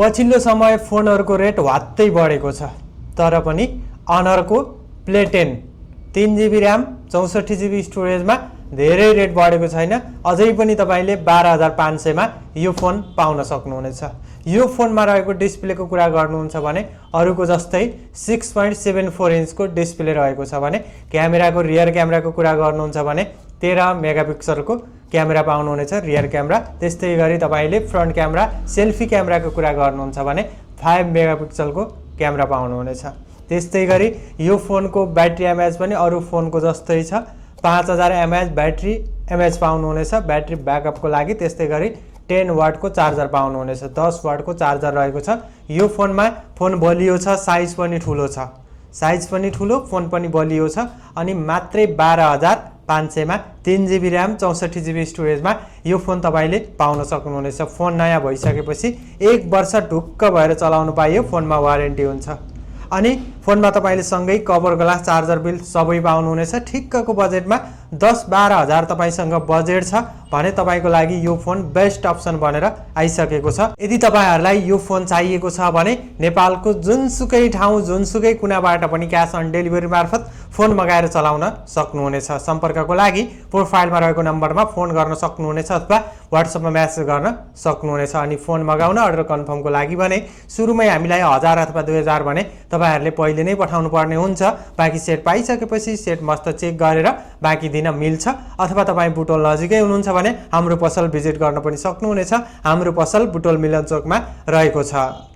पछिल्लो समय फोनहरुको रेट वात्तै बढेको छ, तर पनि अनरको प्ले 10 3GB र्याम 64GB स्टोरेजमा धेरै रेट बढेको छैन। अझै पनि तपाईले 12500 मा यो फोन पाउन सक्नुहुनेछ। यो फोनमा रहेको डिस्प्लेको कुरा गर्नुहुन्छ भने अरुको जस्तै 6.74 इन्चको डिस्प्ले रहेको छ भने क्यामेराको रियर क्यामेराको कुरा गर्नुहुन्छ भने 13 मेगापिक्सलको क्यामेरा पाउनुहुनेछ रियर क्यामेरा। त्यस्तै गरी तपाईले फ्रन्ट क्यामेरा सेल्फी क्यामेराको कुरा गर्नुहुन्छ भने 5 मेगापिक्सलको क्यामेरा पाउनुहुनेछ। त्यस्तै गरी यो फोनको ब्याट्री एमएएच पनि अरु फोनको जस्तै छ, 5000 एमएएच ब्याट्री एमएएच पाउनुहुनेछ ब्याट्री ब्याकअपको लागि। त्यस्तै गरी 10 वाटको चार्जर पाउनुहुनेछ, 10 वाटको चार्जर रहेको छ। यो फोनमा फोन बलियो छ, साइज पनि ठुलो छ, साइज पनि ठुलो, फोन पनि बलियो छ अनि मात्रै 12500 मा 3GB र्याम 64GB स्टोरेजमा यो फोन तपाईले पाउन सक्नुहुनेछ। फोन नयाँ भइसकेपछि 1 वर्ष ढुक्क भएर चलाउन पाइयो, फोनमा वारेन्टी हुन्छ। अनि फोनमा तपाईले सँगै कभर ग्लास चार्जर बिल सबै पाउनुहुनेछ। ठिक्कको बजेटमा 10-12 हजार तपाईसँग बजेट छ भने तपाईको लागि यो फोन बेस्ट अप्सन बनेर आइसकेको छ। यदि तपाईहरुलाई यो फोन चाहिएको छ भने नेपालको जुनसुकै ठाउँ जुनसुकै कुनाबाट पनि क्याश अन डेलिभरी मार्फत फोन मगाएर चलाउन सक्नुहुनेछ। सम्पर्कको लागि प्रोफाइलमा रहेको नम्बरमा फोन गर्न सक्नुहुनेछ अथवा व्हाट्सएपमा मेसेज गर्न सक्नुहुनेछ। अनि फोन मगाउन अर्डर कन्फर्मको लागि भने सुरुमै हामीलाई 1000 अथवा 2000 भने तपाईहरुले पहिले नै पठाउनु पर्ने हुन्छ। बाँकी सेट पाइसकेपछि सेट मस्त चेक गरेर बाँकी दिन मिल्छ। अथवा तपाई बुटोल नजिकै हुनुहुन्छ भने हाम्रो पसल भिजिट गर्न पनि सक्नुहुनेछ। हाम्रो पसल बुटोल मिलन चोकमा रहेको छ।